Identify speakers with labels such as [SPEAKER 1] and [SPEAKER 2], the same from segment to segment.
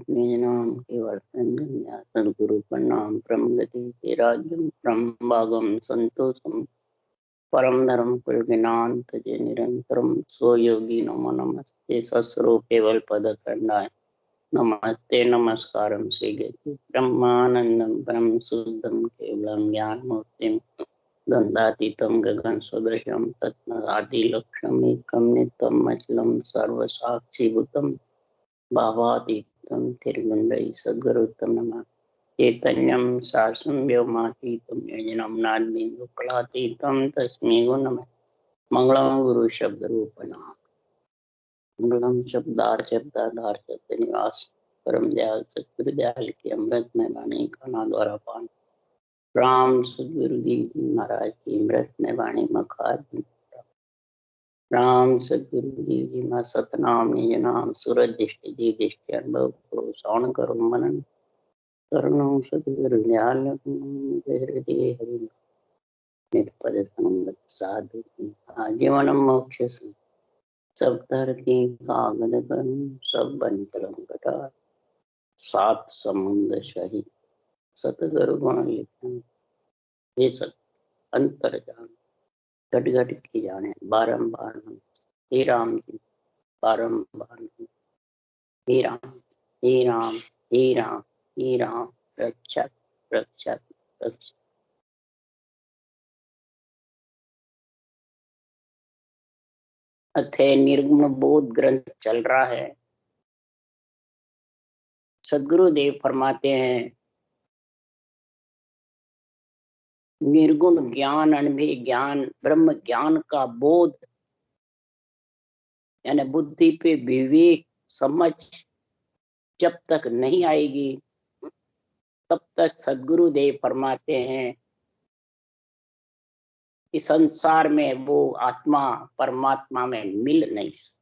[SPEAKER 1] निज नाम केवल सदगुरु प्रणाम परम गति के राज्यम परम भागम संतोषम परम धर्म कुल ज्ञान तजे निरंतरम सो योगी नमो नमस्ते सस्रो केवल पद खंडाय नमस्ते नमस्कारम श्री गति ब्रह्मानंदम परम शुद्धम केवलम ज्ञान मूर्तिम गंधातीतम गगन सदृशम तत्नादि लक्ष्यम एकम नित्यम अचलम सर्व साक्षी भूतम भावातीतम तिरुगुंडई सद्गुरुतम नमः चैतन्यम शासुम व्योमातीतम योजनम नादबिंदुकलातीतम तस्मै नमः मंगलम गुरु शब्द रूपना मंगलम शब्दाधार शब्द निवास परम दयाल सतगुरु दयाल की अमृत में वाणी खाना द्वारा पान राम सदगुरुदेव जी महाराज की अमृत में वाणी मखार राम सदगुरुदेव जी मा सतनाम निज नाम सूरज दृष्टि जी दृष्टि अनुभव करो श्रवण करो मनन करुणो सदगुरु दयाल हृदय हरि नित पद संगत साधु आजीवन मोक्ष सब धरती कागद करूं सब बंतरम कटा सात समुद्र सही सतगुरु गुण लिखन ये सब अंतर जान घट घट की जाने बारंबार हे राम जी बारंबार हे राम हे राम हे राम हे राम रक्षक रक्षक रक्षक। अथे निर्गुण बोध ग्रंथ चल रहा है। सदगुरुदेव फरमाते हैं निर्गुण ज्ञान अनुभव ज्ञान ब्रह्म ज्ञान का बोध यानी बुद्धि पे विवेक समझ जब तक नहीं आएगी तब तक सदगुरुदेव फरमाते हैं कि संसार में वो आत्मा परमात्मा में मिल नहीं सकती।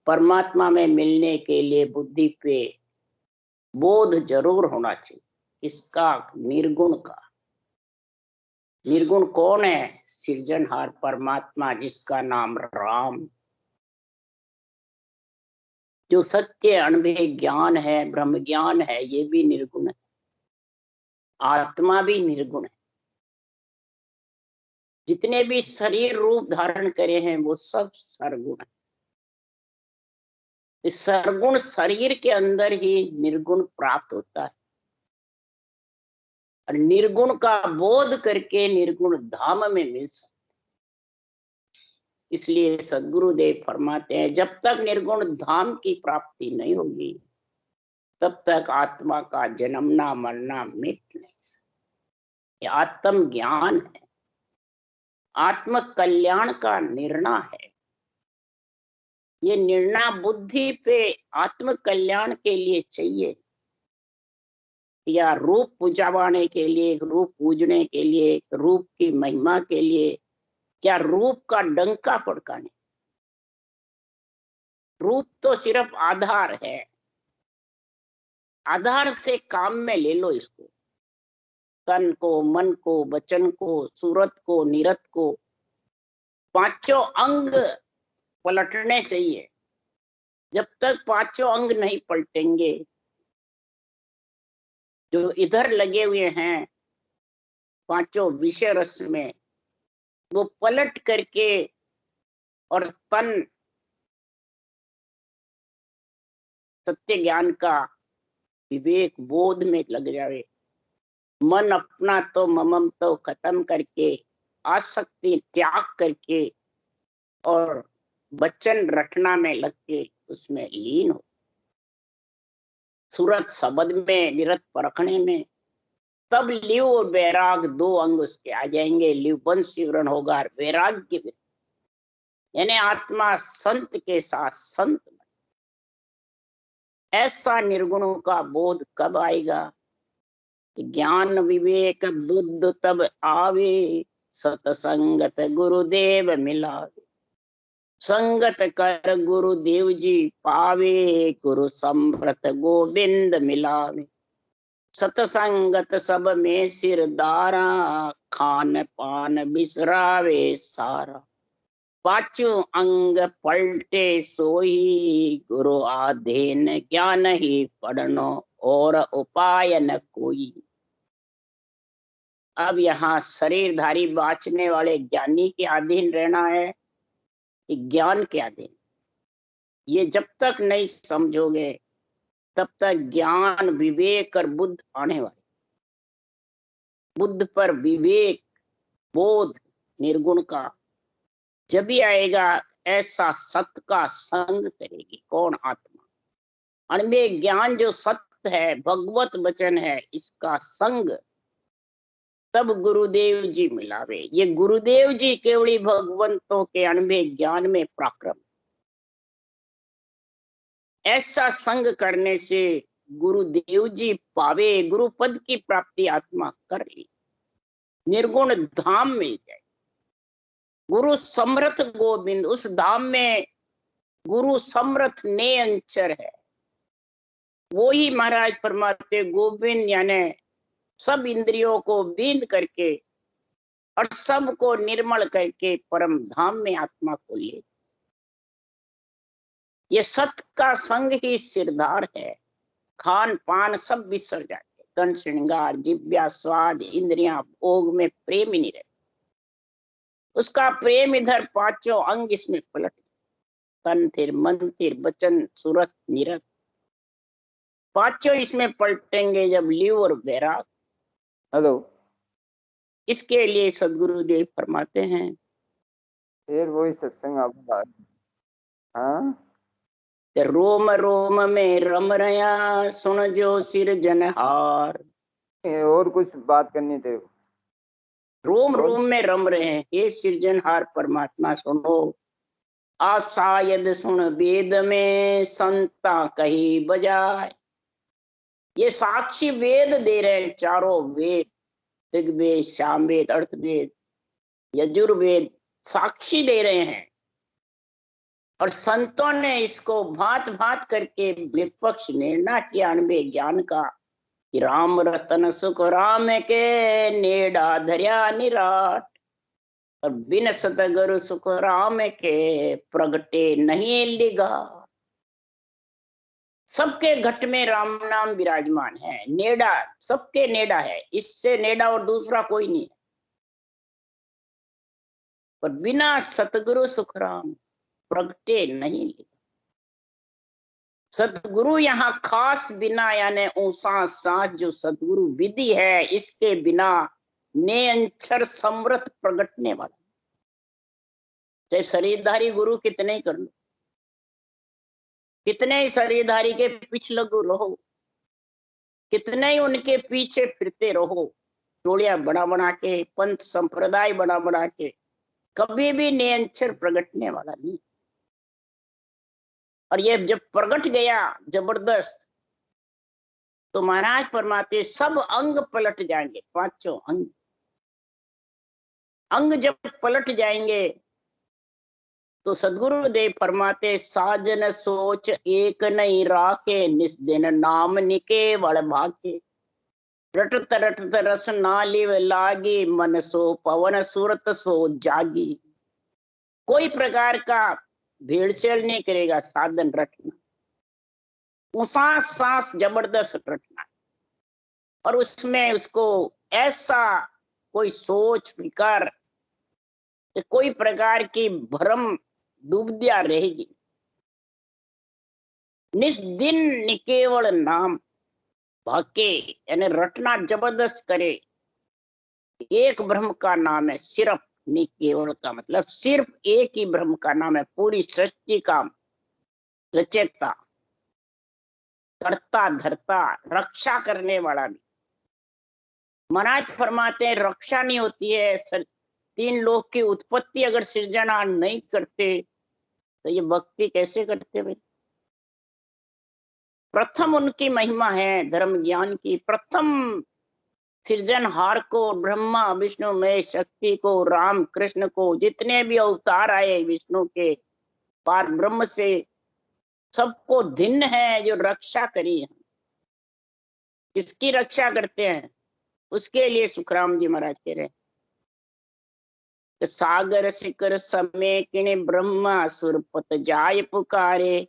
[SPEAKER 1] परमात्मा में मिलने के लिए बुद्धि पे बोध जरूर होना चाहिए। इसका निर्गुण का निर्गुण कौन है? सृजनहार परमात्मा जिसका नाम राम, जो सत्य अनुभव ज्ञान है ब्रह्म ज्ञान है, ये भी निर्गुण है। आत्मा भी निर्गुण है। जितने भी शरीर रूप धारण करे हैं वो सब सरगुण है। इस सरगुण शरीर के अंदर ही निर्गुण प्राप्त होता है और निर्गुण का बोध करके निर्गुण धाम में मिल सकता। इसलिए सदगुरुदेव फरमाते हैं जब तक निर्गुण धाम की प्राप्ति नहीं होगी तब तक आत्मा का जन्मना मरना मिट नहीं सकता। ये आत्म ज्ञान है, आत्म कल्याण का निर्णय है। ये निर्णय बुद्धि पे आत्म कल्याण के लिए चाहिए या रूप पूजावाने के लिए, रूप पूजने के लिए, रूप की महिमा के लिए, क्या रूप का डंका फड़काने। रूप तो सिर्फ आधार है, आधार से काम में ले लो इसको। तन को, मन को, वचन को, सूरत को, निरत को, पांचों अंग पलटने चाहिए। जब तक पांचों अंग नहीं पलटेंगे, जो इधर लगे हुए हैं पांचों विषय रस में, वो पलट करके और तन सत्य ज्ञान का विवेक बोध में लग जाए, मन अपना तो ममम तो खत्म करके आसक्ति त्याग करके और वचन रटना में लग के उसमें लीन हो, सूरत शब्द में निरत परखने में, तब लिव और वैराग दो अंग उसके आ जाएंगे। लिव बन सिवरण होगा, वैराग्य यानी आत्मा संत के साथ संत। ऐसा निर्गुणों का बोध कब आएगा? ज्ञान विवेक बुद्ध तब आवे, सतसंगत गुरुदेव मिलावे। संगत कर गुरुदेव जी पावे, गुरु समृत गोविंद मिलावे। सतसंगत सब में सिरदारा, खान पान बिसरावे सारा। पांचों अंग पलटे सोई, गुरु आधीन ज्ञान ही पढ़नो, और उपाय न कोई। अब यहाँ शरीरधारी बाँचने वाले ज्ञानी के अधीन रहना है कि ज्ञान के अधीन। ये जब तक नहीं समझोगे तब तक ज्ञान विवेक और बुद्ध आने वाले। बुद्ध पर विवेक बोध निर्गुण का जब भी आएगा, ऐसा सत्य का संग करेगी कौन? आत्मा। अणमेय ज्ञान जो सत्य है, भगवत वचन है, इसका संग तब गुरुदेव जी मिलावे। ये गुरुदेव जी केवली भगवंतों के अणमेय ज्ञान में पराक्रम। ऐसा संग करने से गुरुदेव जी पावे, गुरु पद की प्राप्ति आत्मा कर ली, निर्गुण धाम मिल जाए। गुरु समर्थ गोविंद, उस धाम में गुरु समर्थ ने अंचर है। वो ही महाराज फरमाते गोविंद यानी सब इंद्रियों को बींद करके और सबको निर्मल करके परम धाम में आत्मा को ले। ये सत्य का संग ही सिरदार है। खान पान सब बिसर जाते, तन श्रृंगार जिव्या स्वाद इंद्रियां भोग में प्रेम ही नहीं रहता। उसका प्रेम इधर पांचों अंग इसमें पलट, तन थिर मन थिर वचन सूरत निरत, पांचों इसमें पलटेंगे जब लिव और बैराग। हेलो, इसके लिए सदगुरुदेव फरमाते हैं, फिर वही सत्संग आप बता। हाँ, रोम रोम में रम रया, सुन जो सिरजनहार। और कुछ बात करनी थे। रोम रोम में रम रहे हैं, ये सिरजनहार परमात्मा सुनो। आशायद सुन वेद में संता कही बजाय। ये साक्षी वेद दे रहे हैं, चारों वेद, ऋग्वेद सामवेद अर्थवेद यजुर्वेद साक्षी दे रहे हैं। और संतों ने इसको भांत भांत करके विपक्ष निर्णय किया अणबे ज्ञान का कि राम रतन सुख राम के, नेड़ा धर्या निराट। और बिन सतगुरु सुख राम के, प्रगटे नहीं लिगा। सबके घट में राम नाम विराजमान है, नेड़ा सबके नेड़ा है, इससे नेड़ा और दूसरा कोई नहीं है। पर बिना सतगुरु सुख राम प्रगटे नहीं लिखा। सतगुरु यहाँ खास बिना यानी ऊसा सांस जो सतगुरु विधि है, इसके बिना ने अंचर समृत प्रगटने वाला। चाहे शरीरधारी गुरु कितने ही कर लो, कितने ही शरीरधारी के पीछे लगो रहो, कितने ही उनके पीछे फिरते रहो, टोलियां बना बना के, पंथ संप्रदाय बना बना के, कभी भी ने अंचर प्रगटने वाला नहीं। और ये जब प्रगट गया जबरदस्त, तो महाराज फरमाते सब अंग पलट जाएंगे। पांचों अंग अंग जब पलट जाएंगे तो सदगुरुदेव फरमाते साजन सोच एक नहीं राखे, निस दिन नाम निकेवल भाके। रटत रटत रस ना लिव लागी, मन सो पवन सूरत सो जागी। कोई प्रकार का भेड़सेड़ नहीं करेगा साधन रटना, सांस सांस जबरदस्त रटना। और उसमें उसको ऐसा कोई सोच विकार, कोई प्रकार की भ्रम दुविधा रहेगी। निस दिन निकेवल नाम भाके, यानी रटना जबरदस्त करे। एक ब्रह्म का नाम है सिर्फ, निकेवल का मतलब सिर्फ एक ही ब्रह्म का नाम है, पूरी सृष्टि का रचयिता, करता धरता, रक्षा करने वाला भी। महाराज फरमाते हैं रक्षा नहीं होती है, तीन लोक की उत्पत्ति अगर सृजना नहीं करते तो ये भक्ति कैसे करते भाई? प्रथम उनकी महिमा है धर्म ज्ञान की। प्रथम सृजनहार को, ब्रह्मा विष्णु महेश शक्ति को, राम कृष्ण को, जितने भी अवतार आए विष्णु के पार ब्रह्म से, सबको भिन्न है जो रक्षा करी है। किसकी रक्षा करते हैं? उसके लिए सुखराम जी महाराज कह रहे हैं सागर शिखर समेकिने ब्रह्मा सुरपत जाय पुकारे,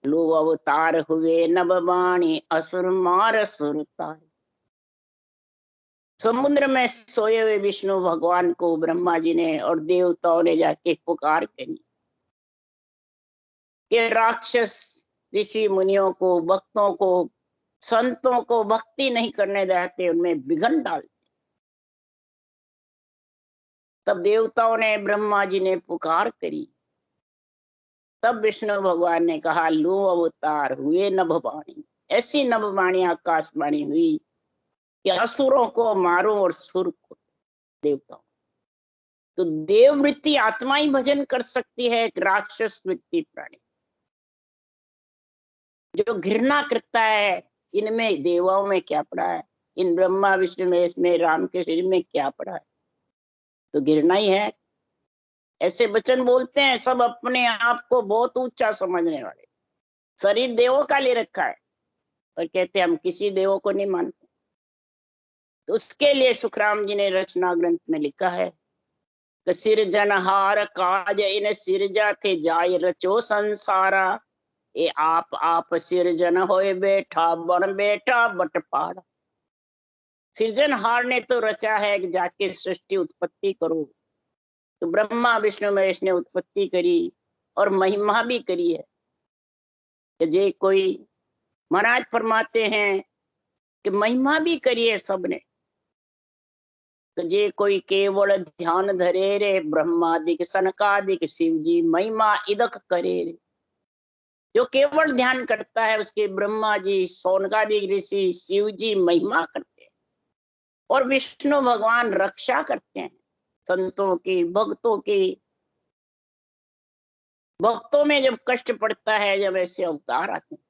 [SPEAKER 1] लो अवतार हुए नभवाणी असुर मार सुर तारे। समुद्र में सोए हुए विष्णु भगवान को ब्रह्मा जी ने और देवताओं ने जाके पुकार करी कि राक्षस ऋषि मुनियों को, भक्तों को, संतों को भक्ति नहीं करने देते, उनमें विघन डाल। तब देवताओं ने ब्रह्मा जी ने पुकार करी, तब विष्णु भगवान ने कहा लो अवतार हुए नभवाणी। ऐसी नभवाणी आकाशवाणी हुई कि असुरों को मारो और सुर को, देवताओं। तो देववृत्ति आत्मा ही भजन कर सकती है, राक्षस वृत्ति प्राणी जो घृणा करता है, इनमें देवाओं में क्या पड़ा है, इन ब्रह्मा विष्णु में, इसमें राम के शरीर में क्या पड़ा है, तो घृणा ही है। ऐसे वचन बोलते हैं सब अपने आप को बहुत ऊंचा समझने वाले, शरीर देवों का ले रखा है और कहते हैं हम किसी देवों को नहीं मानते। तो उसके लिए सुखराम जी ने रचना ग्रंथ में लिखा है कि सिरजनहार काज इन सिरजा थे जाय रचो संसारा, ए आप सिरजन होए बैठा बन बैठा बटपाड़ा। सृजनहार ने तो रचा है कि जाके सृष्टि उत्पत्ति करो। तो ब्रह्मा विष्णु महेश ने उत्पत्ति करी और महिमा भी करी है कि जे कोई महाराज फरमाते हैं कि महिमा भी करी है सबने। तो जे कोई केवल ध्यान धरे रे, ब्रह्मादिक सनकादिक शिव जी महिमा इदक करे रे। जो केवल ध्यान करता है उसके ब्रह्मा जी, सोनकादिक ऋषि, शिव जी महिमा करते हैं और विष्णु भगवान रक्षा करते हैं संतों की, भक्तों की। भक्तों में जब कष्ट पड़ता है, जब ऐसे अवतार आते हैं,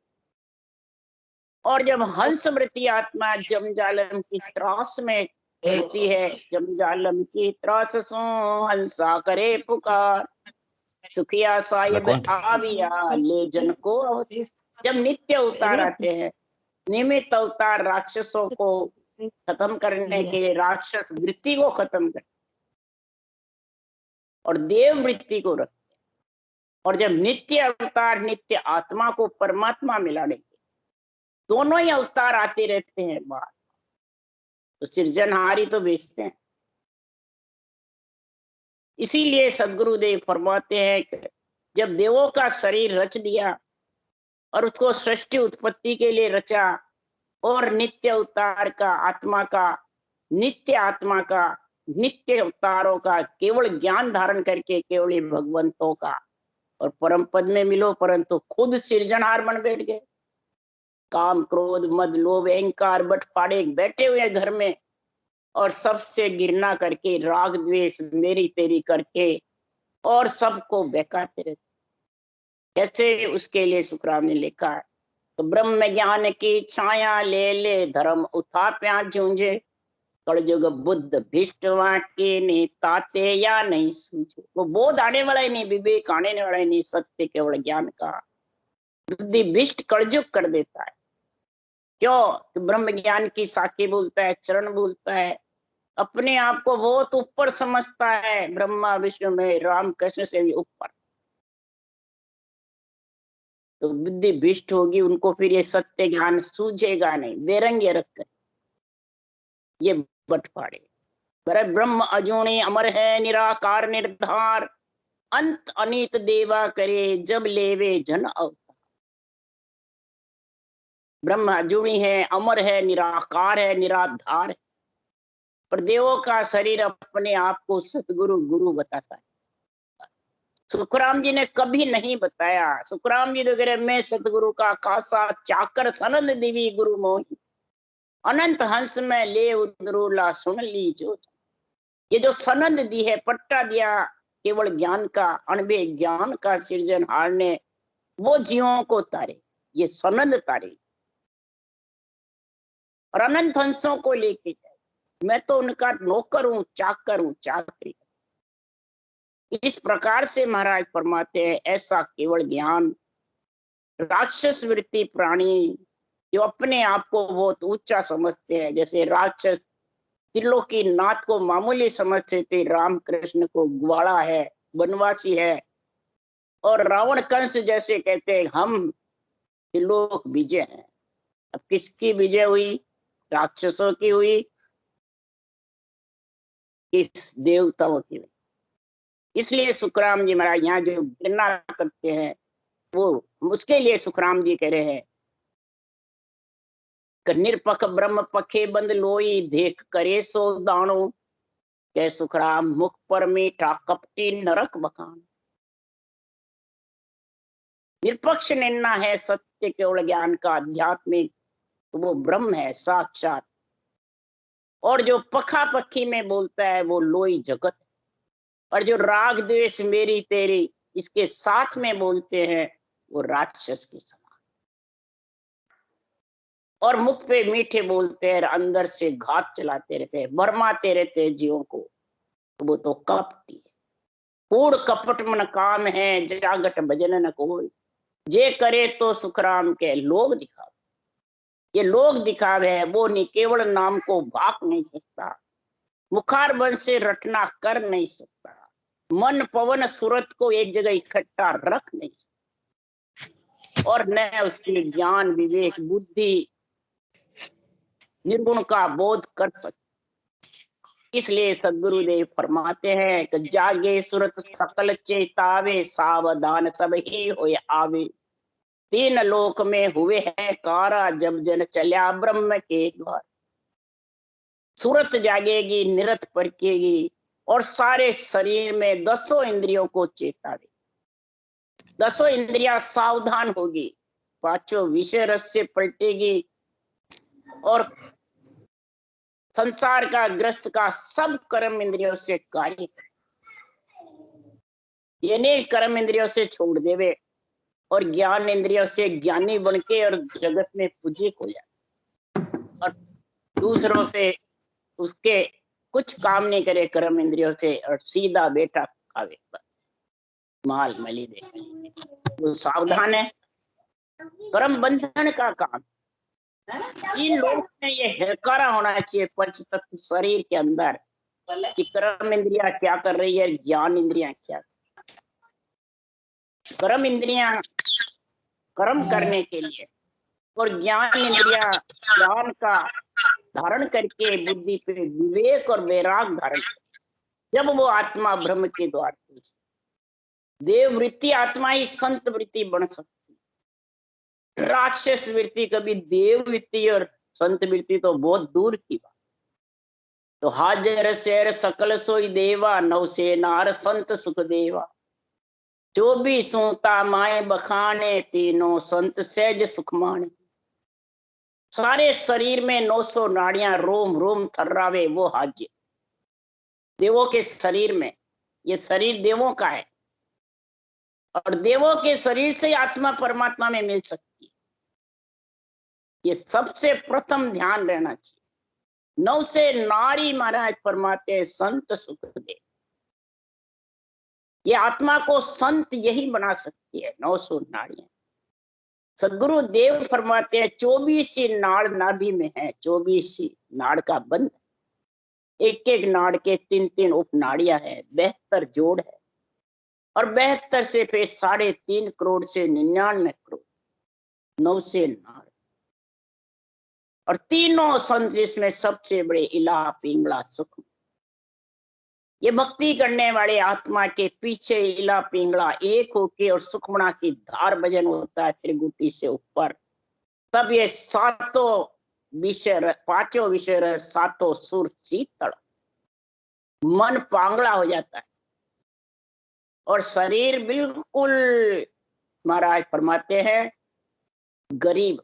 [SPEAKER 1] और जब हंस वृत्ति आत्मा जमजालम की त्रास में होती है, जमजालम की त्रास सो हंसा करे पुकार, सुखिया साहिब आविया ले जन को। जब नित्य अवतार आते हैं, निमित्त अवतार राक्षसों को खत्म करने के लिए, राक्षस वृत्ति को खत्म कर और देव वृत्ति को रख, और जब नित्य अवतार नित्य आत्मा को परमात्मा मिलाने के, दोनों ही अवतार आते रहते हैं बाहर। तो सृजनहारी तो बेचते हैं। इसीलिए सदगुरुदेव फरमाते हैं कि जब देवों का शरीर रच दिया और उसको सृष्टि उत्पत्ति के लिए रचा, और नित्य अवतार का आत्मा का, नित्य आत्मा का, नित्य अवतारों का केवल ज्ञान धारण करके केवल भगवंतों का और परम पद में मिलो, परंतु खुद सृजनहार बन बैठ गए। काम क्रोध मद लोभ अहंकार बटफाड़े बैठे हुए घर में और सबसे घृणा करके, राग द्वेष मेरी तेरी करके और सबको बहकाते रहते। कैसे? उसके लिए सुखराम ने लिखा है तो ब्रह्म ज्ञान की छाया ले ले, धर्म उठा प्या झूंझे, कलयुग बुद्ध भिष्ट के ने ताते या नहीं सूझे। वो बोध आने वाला ही नहीं, विवेक आने वाला ही नहीं, सत्य केवल ज्ञान का बुद्धि भिष्ट कलयुग कर देता है। क्यों? तो ब्रह्म ज्ञान की साखी बोलता है, चरण बोलता है, अपने आप को बहुत ऊपर समझता है, ब्रह्मा विष्णु में राम कृष्ण से भी ऊपर। तो बुद्धि भ्रष्ट होगी, उनको फिर ये सत्य ज्ञान सूझेगा नहीं, बेरंगे रखकर ये बटफाड़े। ब्रह्म अजूणी अमर है निराकार निर्धार, अंत अनित देवा करे जब लेवे जन अवतार। ब्रह्म अजूणी है, अमर है, निराकार है, निराधार है, पर देवों का शरीर अपने आप को सतगुरु गुरु बताता है। सुखराम जी ने कभी नहीं बताया। सुखराम जी तो कह रहे मैं सतगुरु का कासा चाकर सनद देवी गुरु मोही, अनंत हंस में ले उदरूला सुन ली जो। ये जो सनद दी है, पट्टा दिया केवल ज्ञान का, अणबे ज्ञान का सृजनहार ने, वो जीवों को तारे, ये सनद तारे और अनंत हंसों को लेके जाए। मैं तो उनका नौकर हूं, चाकर हूं, चाकरी। इस प्रकार से महाराज फरमाते हैं ऐसा केवल ज्ञान राक्षस वृत्ति प्राणी जो अपने आप को बहुत ऊंचा समझते हैं, जैसे राक्षस त्रिलोकी नाथ को मामूली समझते थे, राम कृष्ण को ग्वाला है, वनवासी है। और रावण कंस जैसे कहते हैं हम त्रिलोक विजय हैं। अब किसकी विजय हुई? राक्षसों की हुई, इस देवताओं की हुई। इसलिए सुखराम जी महाराज यहाँ जो गणना करते हैं वो उसके लिए सुखराम जी कह रहे हैं, निरपख ब्रह्म पखे बंद लोई, देख करे सो दाणो, के सुखराम मुख पर मीठा कपटी नरक बखान। निरपक्ष निर्णय है सत्य केवल ज्ञान का, आध्यात्मिक तो वो ब्रह्म है साक्षात। और जो पखा पखी में बोलता है वो लोई जगत। और जो राग द्वेष मेरी तेरी इसके साथ में बोलते हैं वो राक्षस के समान। और मुख पे मीठे बोलते हैं, अंदर से घात चलाते रहते हैं, भरमाते रहते हैं जीवों को, तो वो तो कपटी है। कूड़ कपट मन काम है, जागट भजन न कोई, जे करे तो सुखराम के लोग दिखावे। ये लोग दिखावे है, वो नहीं केवल नाम को भाप नहीं सकता, मुखार बन से रटना कर नहीं सकता, मन पवन सूरत को एक जगह इकट्ठा रख नहीं सकता, और न उसके ज्ञान विवेक बुद्धि निर्गुण का बोध कर सकते। इसलिए सदगुरुदेव फरमाते हैं कि जागे सुरत सकल चेतावे, सावधान सब ही होए आवे, तीन लोक में हुए हैं कारा, जब जन चल्या ब्रह्म के द्वार। सूरत जागेगी, निरत परकेगी, और सारे शरीर में दसों इंद्रियों को चेतावे, दसों इंद्रियां सावधान होगी, पांचों विषय रस से पलटेगी, और संसार का ग्रस्त का सब कर्म इंद्रियों से कार्य, ये नहीं कर्म इंद्रियों से छोड़ देवे और ज्ञान इंद्रियों से ज्ञानी बनके और जगत में पूज्य हो जाए, और दूसरों से उसके कुछ काम नहीं करे कर्म इंद्रियों से, और सीधा बेटा खावे, बस माल मली दे। वो सावधान है, कर्म बंधन का काम। इन लोगों में ये हकारा होना चाहिए पंच तत्व शरीर के अंदर कि कर्म इंद्रियां क्या कर रही है, ज्ञान इंद्रियां क्या। कर्म इंद्रियां कर्म करने के लिए, और ज्ञान इंद्रियां ज्ञान का धारण करके बुद्धि पे विवेक और वैराग धारण कर, जब वो आत्मा ब्रह्म के द्वार खुल, देव वृत्ति आत्मा ही संत वृत्ति बन सकती, राक्षस वृत्ति कभी देव वृत्ति और संत वृत्ति तो बहुत दूर की बात। तो हाजर शेर सकल सोई देवा, नौ से नार संत सुख देवा, 24 माए बखाने, तीनों संत सहज सुख माने। सारे शरीर में 900 नाड़ियां रोम रोम थर्रावे वो हाज्य, देवों के शरीर में। ये शरीर देवों का है, और देवों के शरीर से आत्मा परमात्मा में मिल सकती है। ये सबसे प्रथम ध्यान रहना चाहिए। 9 से नारी महाराज फरमाते संत सुख दे, ये आत्मा को संत यही बना सकती है, 900 नाड़ियां। सदगुरु देव फरमाते हैं 24 नाड़ नाभि में है, 24 नाड़ का बंध, एक एक नाड़ के 3-3 उप नाड़ियां है, 72 जोड़ है, और 72 से फिर 3.5 करोड़ से 99 करोड़, 9 से नाड़, और तीनों संत जिसमें सबसे बड़े इला पिंगला सुख। ये भक्ति करने वाले आत्मा के पीछे इला पिंगला एक होके और सुखमणा की धार भजन होता है, फिर गुटी से ऊपर, तब ये सातों विषय, पांचों विषय, सातों सुर शीतल, मन पांगला हो जाता है, और शरीर बिल्कुल महाराज फरमाते हैं गरीब,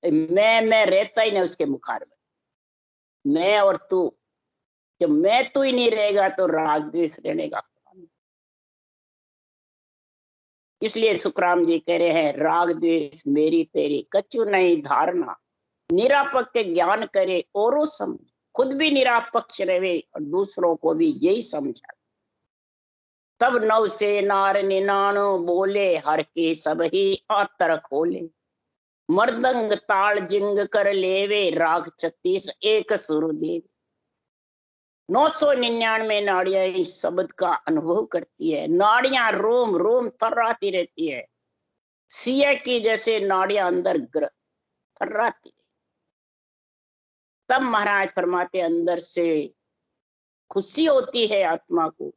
[SPEAKER 1] मैं रहता ही नहीं उसके मुखार में, मैं और तू, जब मैं तू ही नहीं रहेगा तो राग द्वेष रहने का। इसलिए सुखराम जी कह रहे हैं राग द्वेष मेरी तेरी कछु नहीं धारणा, निरापक ज्ञान करे औरों समझ, खुद भी निरापक्ष रहे और दूसरों को भी यही समझा। तब 9 से नार 99 बोले, हर के सब ही आतर खोले, मर्दंग ताल जिंग कर लेवे, राग 36 एक सुर देव। 999 नाड़ियां इस शब्द का अनुभव करती है। नाड़ियां रोम रोम थर्राती रहती है, सिया की जैसे नाड़ियां अंदर थर्राती। तब महाराज फरमाते अंदर से खुशी होती है आत्मा को,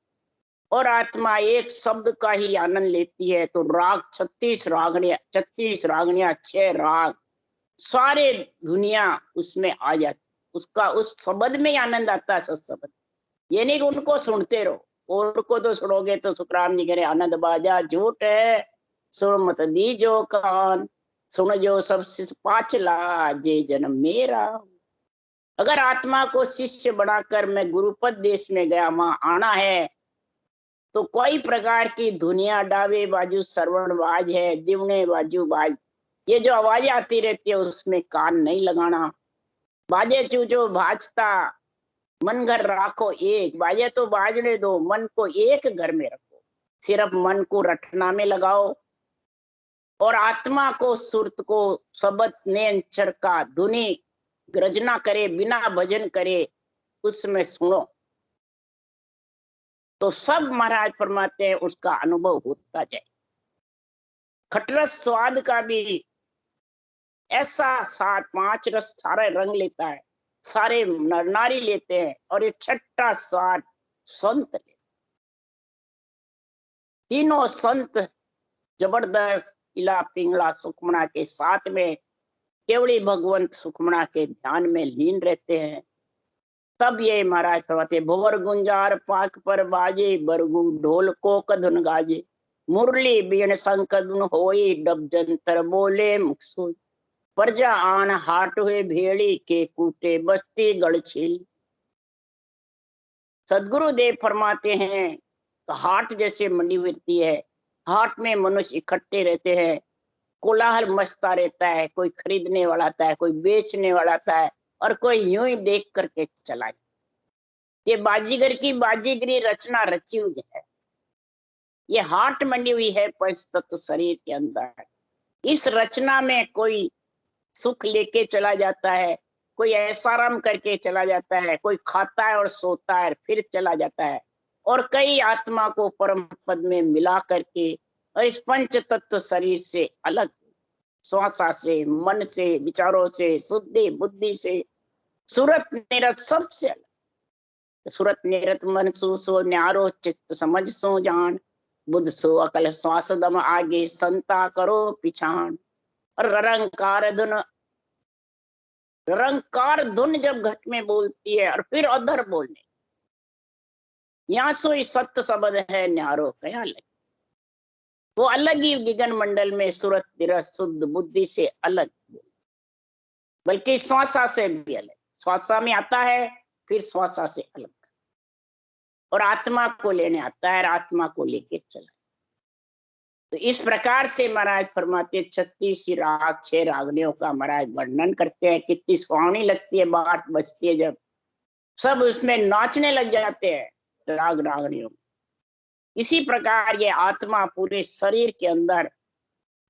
[SPEAKER 1] और आत्मा एक शब्द का ही आनंद लेती है। तो राग 36 रागणियां, 36 रागणियां, 6 राग, सारे दुनिया उसमें आ जाती, उसका उस शब्द में ही आनंद आता है। सत्शब्द ये नहीं कि उनको सुनते रहो, और को तो सुनोगे तो सुखराम जी कह रहे आनंद बाजा झूठ है, सुन मत दीजो कान, सुन जो सब पाचला जे जन्म मेरा। अगर आत्मा को शिष्य बनाकर मैं गुरुपद देश में गया, वहां आना है, तो कोई प्रकार की दुनिया डावे बाजू श्रवण बाज है, दिवने बाजू बाज, ये जो आवाजें आती रहती है उसमें कान नहीं लगाना। बाजे चूचो भाजता, मन घर राखो एक, बाजे तो बाजने दो, मन को एक घर में रखो। सिर्फ मन को रटना में लगाओ, और आत्मा को सुरत को शब्द नेंचर का धुनी गर्जना करे, बिना भजन करे उसमें सुनो, तो सब महाराज फरमाते हैं उसका अनुभव होता जाए। खटरस स्वाद का भी ऐसा 7-5 रस सारे रंग लेता है, सारे नर नारी लेते हैं, और ये छठा स्वाद संत ले। तीनों संत जबरदस्त इला पिंगला सुखमणा के साथ में केवड़ी भगवंत सुखमणा के ध्यान में लीन रहते हैं। तब ये महाराज फरमाते भवर गुंजार पाक पर बाजे, बरगु ढोल को कधुन गाजे, मुरली बीण शंख धुन होई, डब जंतर बोले मुखसोई, प्रजा आन हाट हुए भेड़ी के कूटे बस्ती गढ़छेल। सदगुरुदेव फरमाते हैं तो हाट जैसे मंडी बिकती है, हाट में मनुष्य इकट्ठे रहते हैं, कोलाहल मचता रहता है, कोई खरीदने वाला आता है, कोई बेचने वाला आता है, और कोई यूं ही देख करके चला जाए। ये बाजीगर की बाजीगरी रचना रची हुई है, ये हाट मंडी हुई है पंच तत्व शरीर के अंदर। इस रचना में कोई सुख लेके चला जाता है, कोई ऐसाराम करके चला जाता है, कोई खाता है और सोता है फिर चला जाता है, और कई आत्मा को परम पद में मिला करके और इस पंच तत्व शरीर से अलग, श्वासा से, मन से, विचारों से, शुद्धि बुद्धि से, सूरत निरत सबसे अलग। सूरत निरत मन सो न्यारो, चित्त समझ सो जान, बुद्ध सो अकल श्वास दम आगे, संता करो पिछान। और रंकार धुन जब घट में बोलती है और फिर अधर बोलने, यहाँ सोई सत्य शब्द है न्यारो कया लगे, वो अलग ही गगन मंडल में सूरत निरत शुद्ध बुद्धि से अलग, बल्कि श्वासा से भी अलग। श्वासा में आता है, फिर श्वासा से अलग, और आत्मा को लेने आता है, आत्मा को लेके चला। तो इस प्रकार से महाराज फरमाते 36 राग 6 रागनियों का महाराज वर्णन करते हैं। कितनी सुहावनी लगती है बात बजती है, जब सब उसमें नाचने लग जाते हैं राग रागनियों। इसी प्रकार ये आत्मा पूरे शरीर के अंदर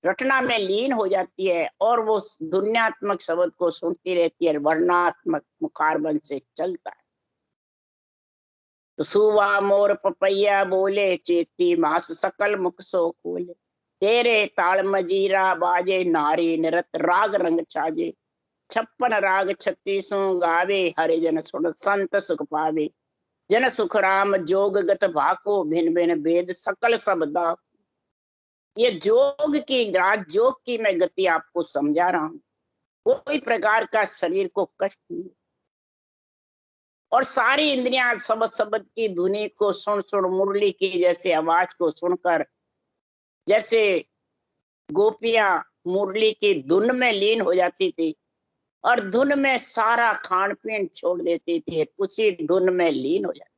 [SPEAKER 1] रटना में लीन हो जाती है, और वो दुनियात्मक शब्द को सुनती रहती है, वर्णात्मक मुखारबंद से चलता है। तो सुवा मोर पपैया बोले, चेती मास सकल मुख सो खोले, तेरे ताल मजीरा बाजे, नारी निरत राग रंग छाजे, 56 राग 36 गावे, हरे जन सुन संत सुख पावे, जन सुख राम जोग गत भाको, भिन भिन भेद सकल शब्दा। ये जोग की राजयोग की मैं गति आपको समझा रहा हूं। कोई प्रकार का शरीर को कष्ट नहीं, और सारी इंद्रियां शब्द की धुनी को सुन सुन, मुरली की जैसे आवाज को सुनकर, जैसे गोपियां मुरली की धुन में लीन हो जाती थी, और धुन में सारा खान पीन छोड़ देती थी, उसी धुन में लीन हो जाती।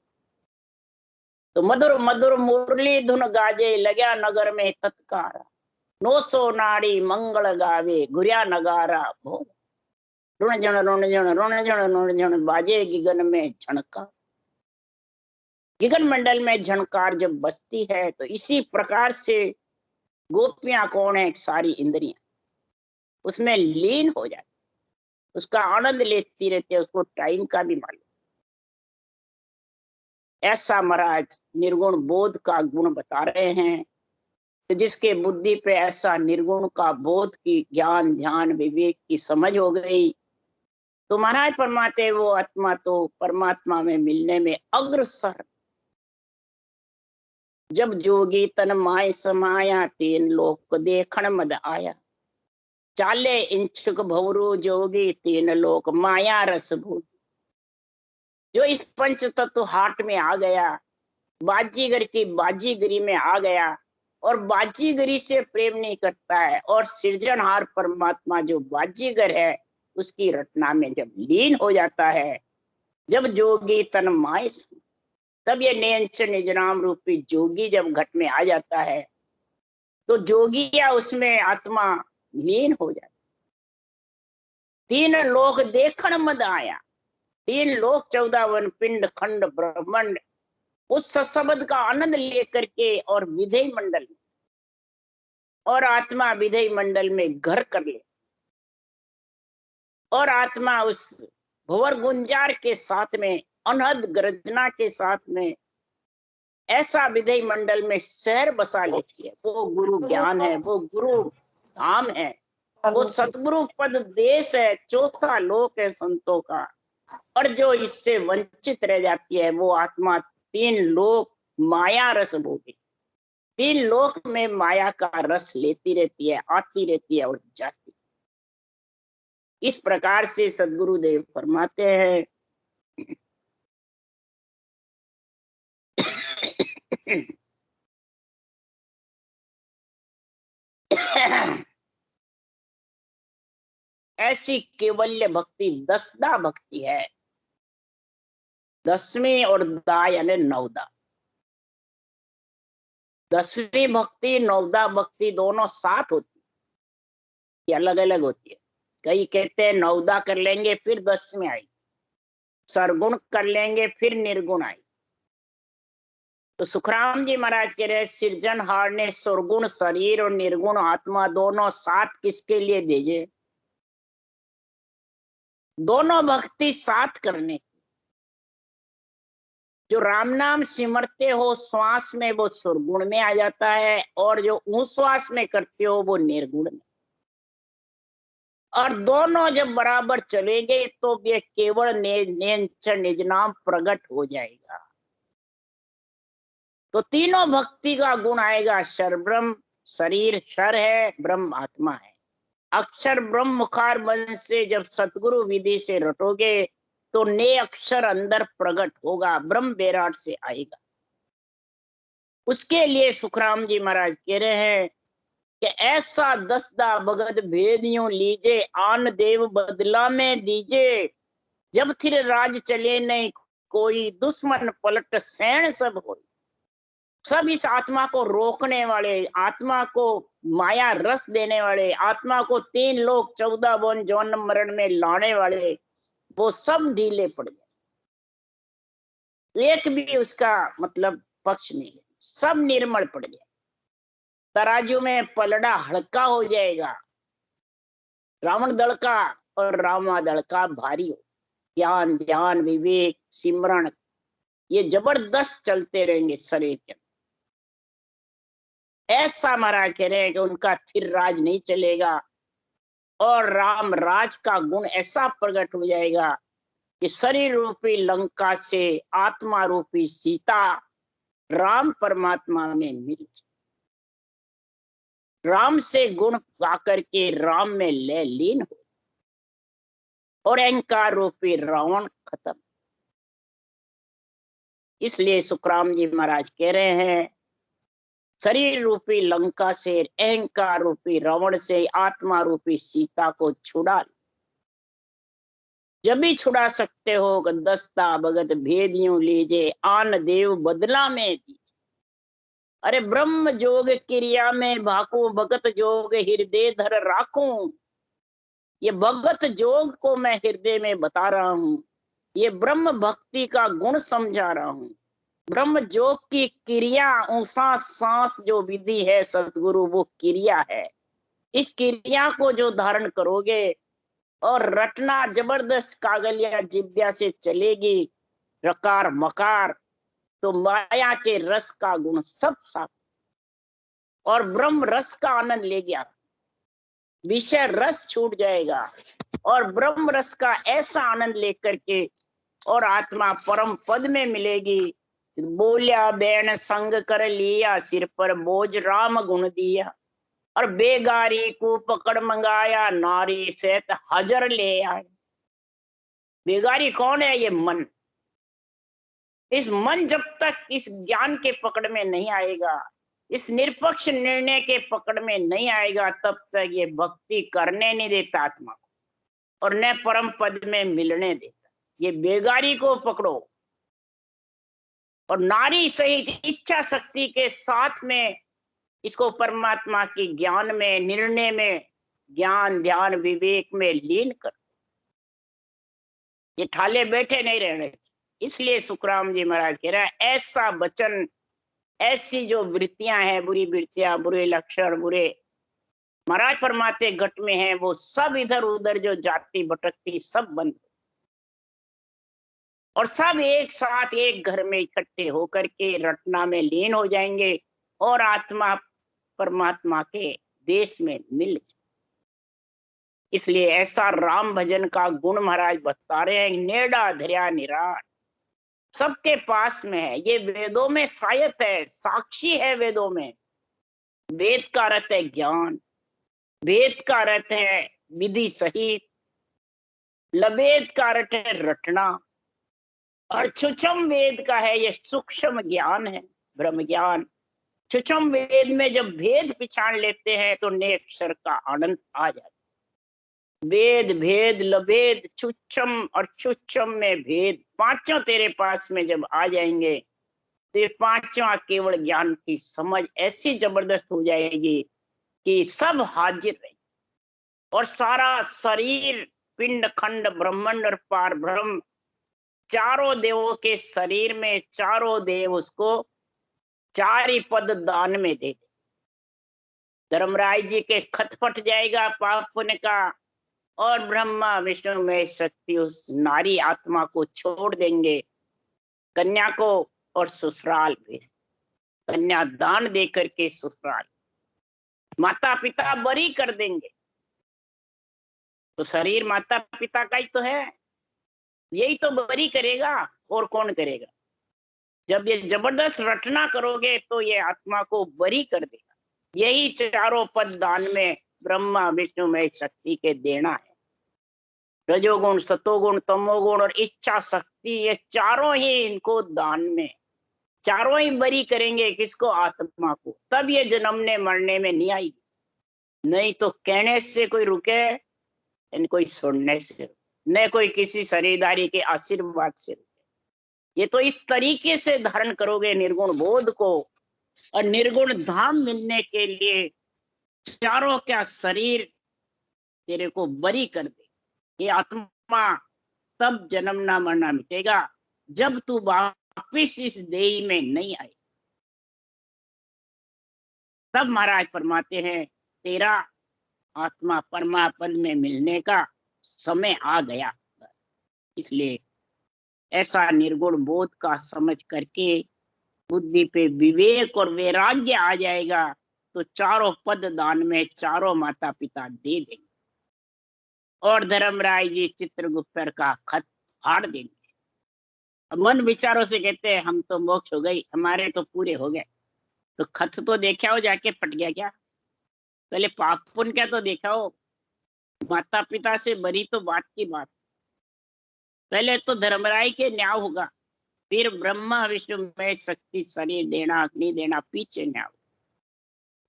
[SPEAKER 1] तो मधुर मधुर मुरली धुन गाजे, लग्या नगर में तत्कारा, 900 नाड़ी मंगल गावे, घुरिया नगारा भोग, रुण जण रुण जण रुण जण रुण जण, बाजे गिगन में झणकार। गिगन मंडल में झणकार जब बसती है, तो इसी प्रकार से गोपियां कौन है? सारी इंद्रियां, उसमें लीन हो जाती, उसका आनंद लेती रहती है, उसको टाइम का भी मालूम। ऐसा महाराज निर्गुण बोध का गुण बता रहे हैं। तो जिसके बुद्धि पे ऐसा निर्गुण का बोध की ज्ञान ध्यान विवेक की समझ हो गई, तो महाराज परमाते वो आत्मा तो परमात्मा में मिलने में अग्रसर। जब जोगी तन माय समाया, तीन लोक देखण मद आया। चाले इंचुक भवरू जोगी, तीन लोक माया रस भूत। जो इस पंच तत्व हाट में आ गया, बाजीगर की बाजीगरी में आ गया, और बाजीगरी से प्रेम नहीं करता है, और सृजनहार परमात्मा जो बाजीगर है उसकी रचना में जब लीन हो जाता है, जब जोगी तन माय, तब ये नियंच निजनाम रूपी जोगी जब घट में आ जाता है, तो जोगिया उसमें आत्मा लीन हो जाती। तीन लोक देखण मद आया, तीन लोक 14 वन पिंड खंड ब्रह्मांड, उस सत्संबंध का आनंद लेकर के और विधेय मंडल में, और आत्मा विधेय मंडल में घर कर ले, और आत्मा उस भंवर गुंजार के साथ में अनहद गर्जना के साथ में ऐसा विधेय मंडल में शहर बसा लेती है। वो गुरु ज्ञान है, वो गुरु धाम है, वो सतगुरु पद देश है, चौथा लोक है संतों का। और जो इससे वंचित रह जाती है वो आत्मा तीन लोक माया रस भोगी, तीन लोक में माया का रस लेती रहती है, आती रहती है और जाती। इस प्रकार से सद्गुरुदेव फरमाते हैं ऐसी केवल्य भक्ति दसदा भक्ति है। दसवीं और दा यानी नवदा। दसवीं भक्ति नवदा भक्ति दोनों साथ होती है, अलग अलग होती है। कई कहते हैं नवदा कर लेंगे फिर 10 में आई, सरगुण कर लेंगे फिर निर्गुण आई। तो सुखराम जी महाराज कह रहे सृजनहार ने सुरगुण शरीर और निर्गुण आत्मा दोनों साथ किसके लिए भेजे? दोनों भक्ति साथ करने की। जो राम नाम सिमरते हो श्वास में वो सुरगुण में आ जाता है, और जो उश्वास में करते हो वो निर्गुण में। और दोनों जब बराबर चलेंगे तो ये केवल निज नाम प्रकट हो जाएगा। तो तीनों भक्ति का गुण आएगा। शर ब्रह्म, शरीर शर है, ब्रह्म आत्मा है। अक्षर ब्रह्म मुखार मन से जब सतगुरु विधि से रटोगे तो ने अक्षर अंदर प्रकट होगा, ब्रह्म बेराट से आएगा। उसके लिए सुखराम जी महाराज कह रहे हैं कि ऐसा दसदा भगत भेदियों लीजे, आन देव बदला में दीजे। जब थिर राज चले नहीं कोई, दुश्मन पलट सैन सब हो। सब इस आत्मा को रोकने वाले, आत्मा को माया रस देने वाले, आत्मा को 3 लोक 14 वन जन्म मरण में लाने वाले, वो सब ढीले पड़ गए। एक भी उसका मतलब पक्ष नहीं है, सब निर्मल पड़ गया। तराजू में पलड़ा हल्का हो जाएगा, रावण दल का और रामा दल का भारी हो। ज्ञान ध्यान विवेक सिमरण ये जबरदस्त चलते रहेंगे शरीर के। ऐसा महाराज कह रहे हैं कि उनका फिर राज नहीं चलेगा, और राम राज का गुण ऐसा प्रकट हो जाएगा कि शरीर रूपी लंका से आत्मा रूपी सीता राम परमात्मा में मिल जाए। राम से गुण पाकर के राम में ले लीन हो, और अहंकार रूपी रावण खत्म। इसलिए सुखराम जी महाराज कह रहे हैं शरीर रूपी लंका से, अहंकार रूपी रावण से आत्मा रूपी सीता को छुड़ा। जब भी छुड़ा सकते हो दस्ता भगत भेदियों लीजे, आन देव बदला में दीजिए। अरे ब्रह्म जोग क्रिया में भाकू, भगत जोग हृदय धर राखूं। ये भगत जोग को मैं हृदय में बता रहा हूं, ये ब्रह्म भक्ति का गुण समझा रहा हूं। ब्रह्म योग की क्रिया, सांस सांस जो विधि है सतगुरु वो क्रिया है। इस क्रिया को जो धारण करोगे और रटना जबरदस्त कागलिया जिब्या से चलेगी, रकार मकार, तो माया के रस का गुण सब साफ और ब्रह्म रस का आनंद ले गया, विषय रस छूट जाएगा और ब्रह्म रस का ऐसा आनंद लेकर के और आत्मा परम पद में मिलेगी। बोलिया बैन संग कर लिया, सिर पर बोझ राम गुण दिया, और बेगारी को पकड़ मंगाया, नारी सहित हजर ले आए। बेगारी कौन है? ये मन। इस मन जब तक इस ज्ञान के पकड़ में नहीं आएगा, इस निरपक्ष निर्णय के पकड़ में नहीं आएगा, तब तक ये भक्ति करने नहीं देता आत्मा को और न परम पद में मिलने देता। ये बेगारी को पकड़ो और नारी सहित इच्छा शक्ति के साथ में इसको परमात्मा की ज्ञान में, निर्णय में, ज्ञान ध्यान विवेक में लीन कर। ये ठाले बैठे नहीं रहने। इसलिए सुखराम जी महाराज कह रहे हैं, ऐसा वचन, ऐसी जो वृत्तियां हैं, बुरी वृत्तियां, बुरे लक्षण, बुरे महाराज परमात्मा घट में हैं, वो सब इधर उधर जो जाती भटकती सब बंद और सब एक साथ एक घर में इकट्ठे होकर के रटना में लीन हो जाएंगे और आत्मा परमात्मा के देश में मिल जाए। इसलिए ऐसा राम भजन का गुण महाराज बता रहे हैं। नेड़ा धैर्य निराट सबके पास में है, ये वेदों में सायत है, साक्षी है वेदों में। वेद का अर्थ है ज्ञान, वेद का अर्थ है विधि सहित, लवेद का अर्थ है रटना, और छुछम वेद का है ये सूक्ष्म ज्ञान है, ब्रह्म ज्ञान। छुछम वेद में जब भेद पहचान लेते हैं तो नेक्षर का आनंद आ जाता है। वेद भेद लभेद छुच्छम और छुच्छम में भेद, पांचों तेरे पास में जब आ जाएंगे तो ये पांचों केवल ज्ञान की समझ ऐसी जबरदस्त हो जाएगी कि सब हाजिर रहेंगे और सारा शरीर, पिंड खंड ब्रह्मांड और पार ब्रह्म, चारों देवों के शरीर में चारों देव उसको चार ही पद दान में दे दे। धर्मराय जी के खत फट जाएगा पाप पुण्य का और ब्रह्मा विष्णु में शक्ति उस नारी आत्मा को छोड़ देंगे, कन्या को और ससुराल भेज, कन्या दान दे करके ससुराल, माता पिता बरी कर देंगे। तो शरीर माता पिता का ही तो है, यही तो बरी करेगा और कौन करेगा। जब ये जबरदस्त रटना करोगे तो ये आत्मा को बरी कर देगा। यही चारों पद दान में ब्रह्मा विष्णु में शक्ति के देना है। रजोगुण, सतोगुण, तमोगुण और इच्छा शक्ति, ये चारों ही इनको दान में, चारों ही बरी करेंगे किसको? आत्मा को। तब ये जन्मने मरने में नहीं आएगी। नहीं तो कहने से कोई रुके, कोई सुनने से, न कोई किसी शरीरदारी के आशीर्वाद से रुके। ये तो इस तरीके से धारण करोगे निर्गुण बोध को, और निर्गुण धाम मिलने के लिए चारों का शरीर तेरे को बरी कर दे। ये आत्मा तब जन्मना मरना मिटेगा जब तू वापिस इस देह में नहीं आए। तब महाराज फरमाते हैं तेरा आत्मा परमापद में मिलने का समय आ गया। इसलिए ऐसा निर्गुण बोध का समझ करके बुद्धि पे विवेक और वैराग्य आ जाएगा तो चारों पद दान में चारों माता पिता दे देंगे और धर्मराय जी चित्रगुप्तर का खत फाड़ देंगे। मन विचारों से कहते हैं हम तो मोक्ष हो गई, हमारे तो पूरे हो गए। तो खत तो देखा हो जाके, पट गया क्या? पहले पाप पुण्य क्या तो देखा हो, माता पिता से बरी तो बात की बात। पहले तो धर्मराय के न्याय होगा, फिर ब्रह्मा विष्णु में शक्ति शरीर देना अग्नि देना पीछे न्याय।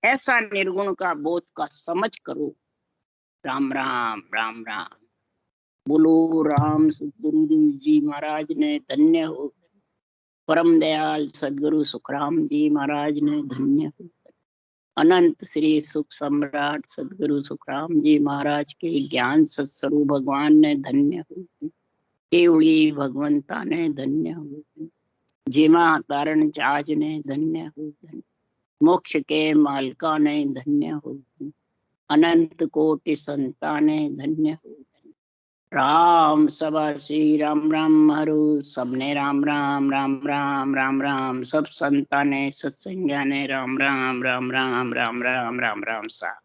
[SPEAKER 1] ऐसा निर्गुण का बोध का समझ करो। राम राम राम राम। बोलो राम सदगुरुदेव जी महाराज ने धन्य हो। परम दयाल सदगुरु सुखराम जी महाराज ने धन्य हो। अनंत श्री सुख सम्राट सदगुरु सुखराम जी महाराज के ज्ञान सत्स्वरूप भगवान ने धन्य हो। केवड़ी भगवंता ने धन्य हो। जिमा तारण चाज ने धन्य हो। मोक्ष के मालका ने धन्य हो। अनंत कोटि संताने धन्य हो। राम सभा श्री राम राम हरू सबने राम राम राम राम राम राम सब संताने सत्संज्ञाने राम राम राम राम राम राम राम राम सा।